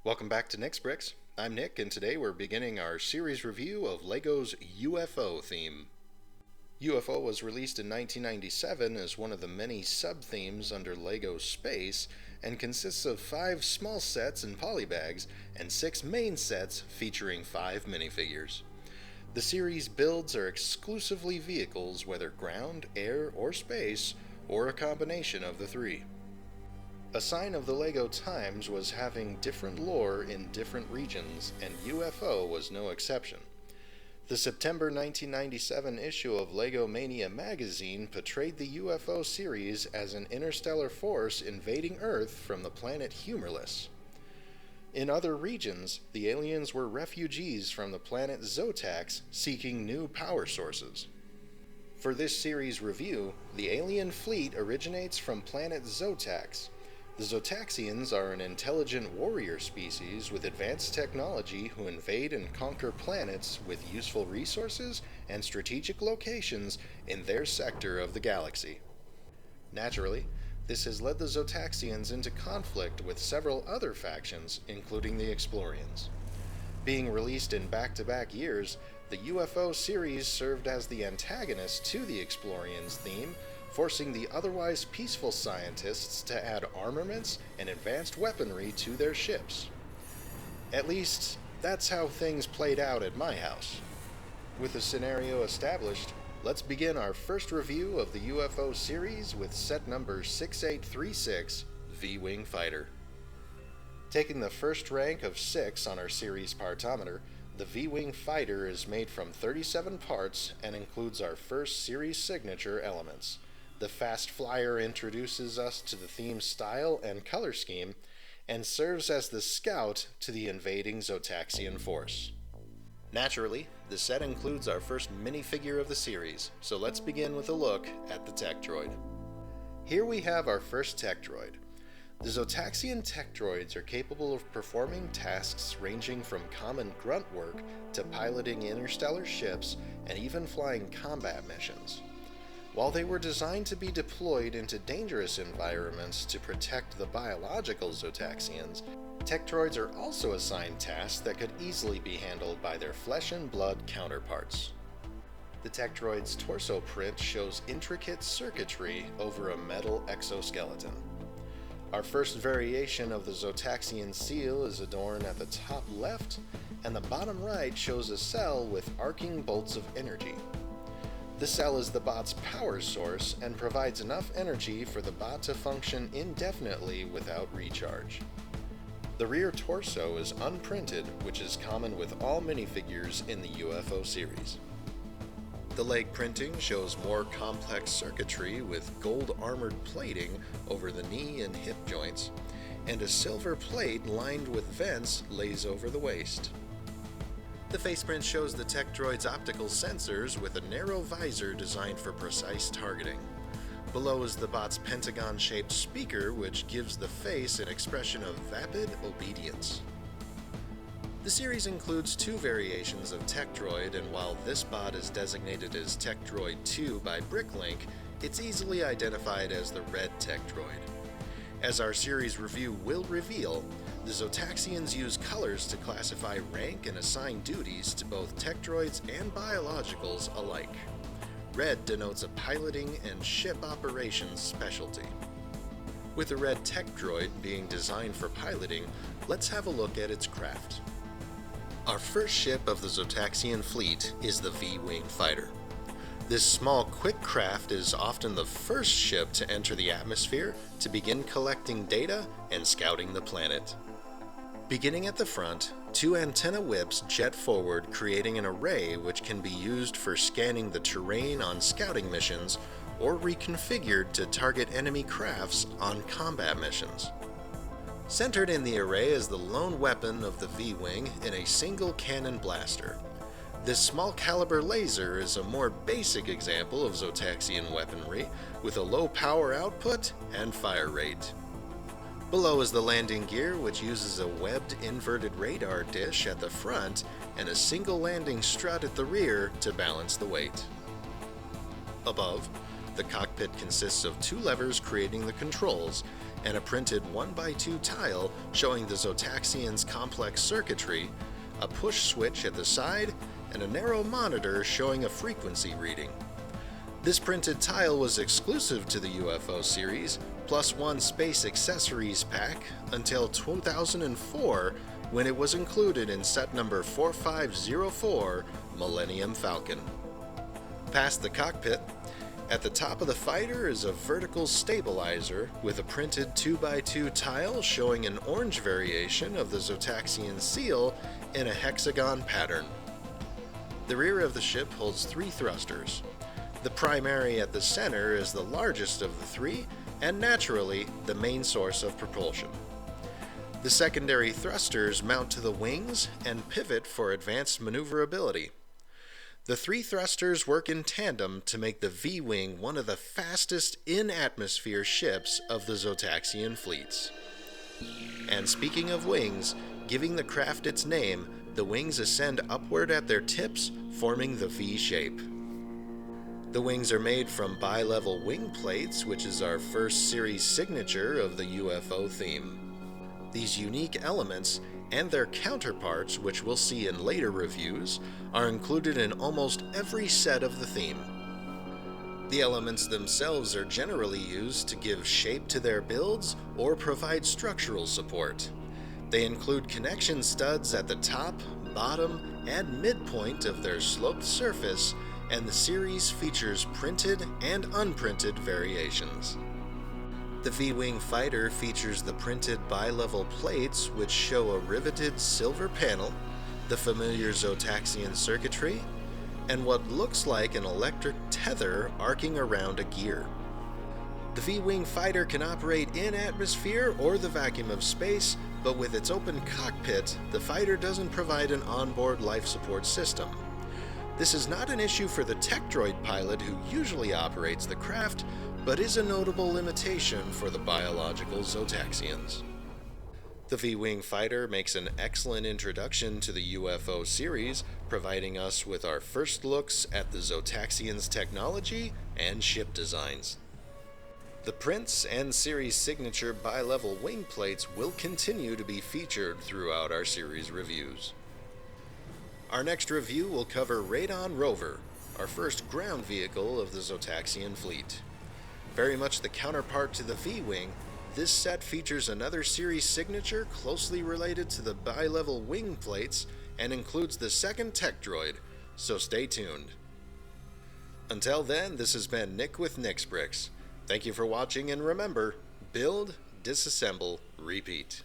Welcome back to Nick's Bricks. I'm Nick, and today we're beginning our series review of LEGO's UFO theme. UFO was released in 1997 as one of the many sub-themes under LEGO Space, and consists of 5 small sets and polybags, and 6 main sets featuring 5 minifigures. The series builds are exclusively vehicles, whether ground, air, or space, or a combination of the 3. A sign of the LEGO times was having different lore in different regions, and UFO was no exception. The September 1997 issue of LEGO Mania magazine portrayed the UFO series as an interstellar force invading Earth from the planet Humorless. In other regions, the aliens were refugees from the planet Zotax seeking new power sources. For this series review, the alien fleet originates from planet Zotax. The Zotaxians are an intelligent warrior species with advanced technology who invade and conquer planets with useful resources and strategic locations in their sector of the galaxy. Naturally, this has led the Zotaxians into conflict with several other factions, including the Explorians. Being released in back-to-back years, the UFO series served as the antagonist to the Explorians theme, forcing the otherwise peaceful scientists to add armaments and advanced weaponry to their ships. At least, that's how things played out at my house. With the scenario established, let's begin our first review of the UFO series with set number 6836, V-Wing Fighter. Taking the first rank of 6 on our series partometer, the V-Wing Fighter is made from 37 parts and includes our first series signature elements. The Fast Flyer introduces us to the theme style and color scheme, and serves as the scout to the invading Zotaxian force. Naturally, the set includes our first minifigure of the series, so let's begin with a look at the tech droid. Here we have our first tech droid. The Zotaxian tech droids are capable of performing tasks ranging from common grunt work to piloting interstellar ships and even flying combat missions. While they were designed to be deployed into dangerous environments to protect the biological Zotaxians, tech droids are also assigned tasks that could easily be handled by their flesh and blood counterparts. The tech droid's torso print shows intricate circuitry over a metal exoskeleton. Our first variation of the Zotaxian seal is adorned at the top left, and the bottom right shows a cell with arcing bolts of energy. The cell is the bot's power source and provides enough energy for the bot to function indefinitely without recharge. The rear torso is unprinted, which is common with all minifigures in the UFO series. The leg printing shows more complex circuitry with gold armored plating over the knee and hip joints, and a silver plate lined with vents lays over the waist. The faceprint shows the tech droid's optical sensors with a narrow visor designed for precise targeting. Below is the bot's pentagon-shaped speaker, which gives the face an expression of vapid obedience. The series includes 2 variations of Tech Droid, and while this bot is designated as Tech Droid 2 by Bricklink, it's easily identified as the Red Tech Droid. As our series review will reveal, the Zotaxians use colors to classify rank and assign duties to both tech droids and biologicals alike. Red denotes a piloting and ship operations specialty. With the red tech droid being designed for piloting, let's have a look at its craft. Our first ship of the Zotaxian fleet is the V-Wing Fighter. This small, quick craft is often the first ship to enter the atmosphere to begin collecting data and scouting the planet. Beginning at the front, 2 antenna whips jet forward, creating an array which can be used for scanning the terrain on scouting missions or reconfigured to target enemy crafts on combat missions. Centered in the array is the lone weapon of the V-Wing in a single cannon blaster. This small caliber laser is a more basic example of Zotaxian weaponry with a low power output and fire rate. Below is the landing gear, which uses a webbed inverted radar dish at the front and a single landing strut at the rear to balance the weight. Above, the cockpit consists of 2 levers creating the controls, and a printed 1x2 tile showing the Zotaxian's complex circuitry, a push switch at the side, and a narrow monitor showing a frequency reading. This printed tile was exclusive to the UFO series, plus one space accessories pack, until 2004, when it was included in set number 4504, Millennium Falcon. Past the cockpit, at the top of the fighter is a vertical stabilizer with a printed 2x2 tile showing an orange variation of the Zotaxian seal in a hexagon pattern. The rear of the ship holds 3 thrusters. The primary at the center is the largest of the 3, and naturally, the main source of propulsion. The secondary thrusters mount to the wings and pivot for advanced maneuverability. The 3 thrusters work in tandem to make the V-Wing one of the fastest in-atmosphere ships of the Zotaxian fleets. And speaking of wings, giving the craft its name, the wings ascend upward at their tips, forming the V shape. The wings are made from bi-level wing plates, which is our first series signature of the UFO theme. These unique elements, and their counterparts, which we'll see in later reviews, are included in almost every set of the theme. The elements themselves are generally used to give shape to their builds or provide structural support. They include connection studs at the top, bottom, and midpoint of their sloped surface, and the series features printed and unprinted variations. The V-Wing fighter features the printed bi-level plates which show a riveted silver panel, the familiar Zotaxian circuitry, and what looks like an electric tether arcing around a gear. The V-Wing fighter can operate in atmosphere or the vacuum of space, but with its open cockpit, the fighter doesn't provide an onboard life support system. This is not an issue for the tech droid pilot who usually operates the craft, but is a notable limitation for the biological Zotaxians. The V-Wing fighter makes an excellent introduction to the UFO series, providing us with our first looks at the Zotaxians' technology and ship designs. The prints and series signature bi-level wing plates will continue to be featured throughout our series reviews. Our next review will cover Radon Rover, our first ground vehicle of the Zotaxian fleet. Very much the counterpart to the V-Wing, this set features another series signature closely related to the bi-level wing plates and includes the second tech droid, so stay tuned. Until then, this has been Nick with Nick's Bricks. Thank you for watching, and remember, build, disassemble, repeat.